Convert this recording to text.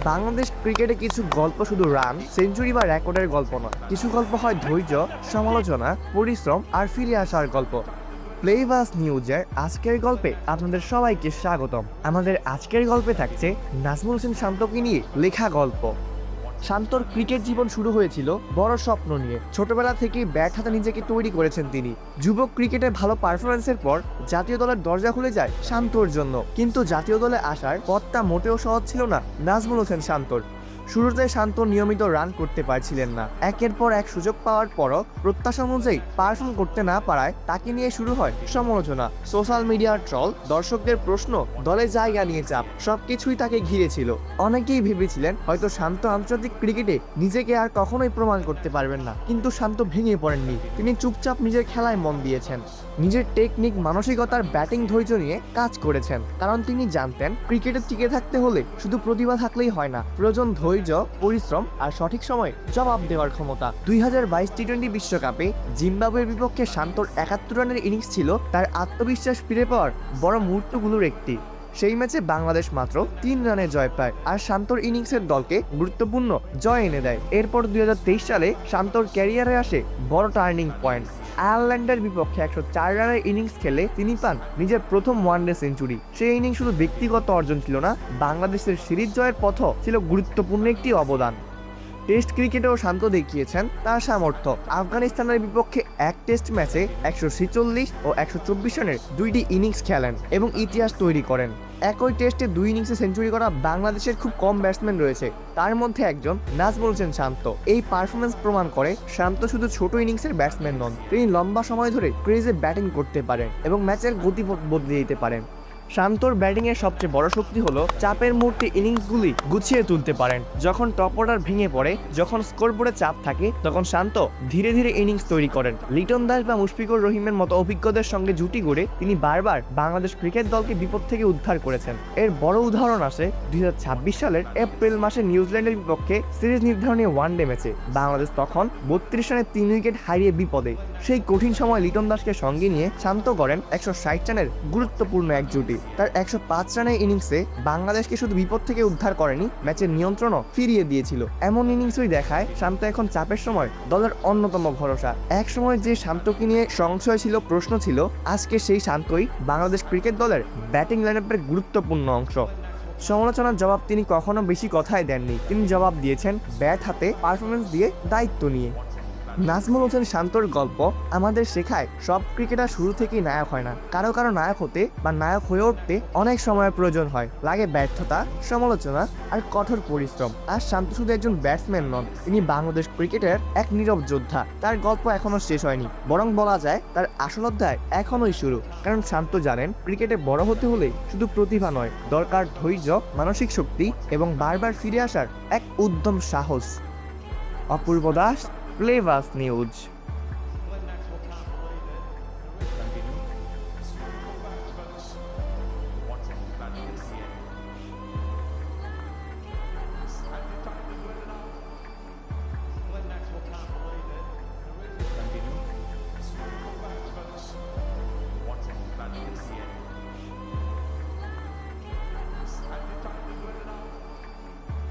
বাংলাদেশ ক্রিকেটে কিছু গল্প শুধু রান, সেঞ্চুরি বা রেকর্ডের গল্প নয়। কিছু গল্প হয় ধৈর্য, সমালোচনা, পরিশ্রম আর ফিরে আসার গল্প। প্লেবাস নিউজের আজকের গল্পে আপনাদের সবাইকে স্বাগতম। আমাদের আজকের গল্পে থাকছে নাজমুল হোসেন শান্তকে নিয়ে লেখা গল্প। শান্তর ক্রিকেট জীবন শুরু হয়েছিল বড় স্বপ্ন নিয়ে। ছোটবেলা থেকেই ব্যাট হাতে নিজেকে তৈরি করেছেন তিনি। যুবক ক্রিকেটে ভালো পারফরমেন্সের পর জাতীয় দলের দরজা খুলে যায় শান্তর জন্য। কিন্তু জাতীয় দলে আসার পথটা মোটেও সহজ ছিল না নাজমুল হোসেন শান্তর। শুরুতে শান্ত নিয়মিত রান করতে পারছিলেন না। একের পর এক সুযোগ পাওয়ার পরও প্রত্যাশা অনুযায়ী পারফর্ম করতে না পারায় তাকে নিয়ে শুরু হয় সমালোচনা, সোশ্যাল মিডিয়ার ট্রল, দর্শকদের প্রশ্ন, দলে জায়গা নিয়ে চাপ, সবকিছুই তাকে ঘিরে ছিল। অনেকেই ভেবেছিলেন হয়তো শান্ত আন্তর্জাতিক ক্রিকেটে নিজেকে আর কখনোই প্রমাণ করতে পারবেন না। কিন্তু শান্ত ভেঙে পড়েননি। তিনি চুপচাপ নিজের খেলায় মন দিয়েছেন। নিজের টেকনিক, মানসিকতার ব্যাটিং ধৈর্য নিয়ে কাজ করেছেন। কারণ তিনি জানতেন ক্রিকেটে টিকে থাকতে হলে শুধু প্রতিভা থাকলেই হয় না, প্রয়োজন ধৈর্য, পরিশ্রম আর সঠিক সময়ে জবাব দেওয়ার ক্ষমতা। 2022 টি-20 বিশ্বকাপে জিম্বাবুয়ের বিপক্ষে শান্তর 71 রানের ইনিংস ছিল তার আত্মবিশ্বাস ফিরে পাওয়ার বড় মুহূর্তগুলোর একটি। সেই ম্যাচে বাংলাদেশ মাত্র 3 রানে জয় পায়, আর শান্তর ইনিংসের দলকে গুরুত্বপূর্ণ জয় এনে দেয়। এরপর 2023 সালে শান্তর ক্যারিয়ারে আসে বড় টার্নিং পয়েন্ট। আয়ারল্যান্ডের বিপক্ষে 104 রানের ইনিংস খেলে তিনি পান নিজের প্রথম ওয়ানডে সেঞ্চুরি। সেই ইনিংস শুধু ব্যক্তিগত অর্জন ছিল না, বাংলাদেশের সিরিজ জয়ের পথও ছিল গুরুত্বপূর্ণ একটি অবদান। টেস্ট ক্রিকেটেও শান্ত দেখিয়েছেন তার সামর্থ্য। আফগানিস্তানের বিপক্ষে এক টেস্ট ম্যাচে 146 ও 124 রানের দুইটি ইনিংস খেলেন এবং ইতিহাস তৈরি করেন। একই টেস্টে 2 ইনিংসে সেঞ্চুরি করা বাংলাদেশের খুব কম ব্যাটসম্যান রয়েছে, তার মধ্যে একজন নাজমুল হোসেন শান্ত। এই পারফরমেন্স প্রমাণ করে শান্ত শুধু ছোট ইনিংসের ব্যাটসম্যান নন, তিনি লম্বা সময় ধরে ক্রিজে ব্যাটিং করতে পারেন এবং ম্যাচের গতিপথ বদলে দিতে পারেন। শান্তর ব্যাটিংয়ের সবচেয়ে বড় শক্তি হলো চাপের মুহূর্তে ইনিংসগুলি গুছিয়ে তুলতে পারেন। যখন টপ অর্ডার ভেঙে পড়ে, যখন স্কোরবোর্ডে চাপ থাকে, তখন শান্ত ধীরে ধীরে ইনিংস তৈরি করেন। লিটন দাস বা মুশফিকুর রহিমের মতো অভিজ্ঞদের সঙ্গে জুটি গড়ে তিনি বারবার বাংলাদেশ ক্রিকেট দলকে বিপদ থেকে উদ্ধার করেছেন। এর বড় উদাহরণ আসে 2026 সালের এপ্রিল মাসে নিউজিল্যান্ডের বিপক্ষে সিরিজ নির্ধারণী ওয়ানডে ম্যাচে। বাংলাদেশ তখন 32 রানে 3 উইকেট হারিয়ে বিপদে। সেই কঠিন সময় লিটন দাসকে সঙ্গে নিয়ে শান্ত করেন 160 রানের গুরুত্বপূর্ণ এক জুটি। তার 105 রানের ইনিংসে বাংলাদেশকে শুধু বিপদ থেকে উদ্ধার করেনি, ম্যাচের নিয়ন্ত্রণও ফিরিয়ে দিয়েছিল। এমন ইনিংসই দেখায় শান্ত এখন চাপের সময় দলের অন্যতম ভরসা। এক সময় যে শান্তকে নিয়ে সংশয় ছিল, প্রশ্ন ছিল, আজকে সেই শান্তই বাংলাদেশ ক্রিকেট দলের ব্যাটিং লাইনআপের গুরুত্বপূর্ণ অংশ। সমালোচনার জবাব তিনি কখনো বেশি কথায় দেননি, তিনি জবাব দিয়েছেন ব্যাট হাতে, পারফরমেন্স দিয়ে, দায়িত্ব নিয়ে। নাজমুল হোসেন শান্তর গল্প আমাদের শেখায় সব ক্রিকেটার শুরু থেকেই নায়ক হয় না। কারো কারো নায়ক হতে বা নায়ক হয়ে উঠতে অনেক সময়ের প্রয়োজন হয়। লাগে ব্যর্থতা, সমালোচনা আর কঠোর পরিশ্রম। আর শান্ত শুধু একজন ব্যাটসম্যান নন, তিনি বাংলাদেশ ক্রিকেটের এক নীরব যোদ্ধা। তার গল্প এখনো শেষ হয়নি, বরং বলা যায় তার আসল অধ্যায় এখনোই শুরু। কারণ শান্ত জানেন ক্রিকেটে বড় হতে হলে শুধু প্রতিভা নয়, দরকার ধৈর্য, মানসিক শক্তি এবং বারবার ফিরে আসার এক উদ্যম সাহস। অপূর্ব দাস, প্লেবাস নিউজ।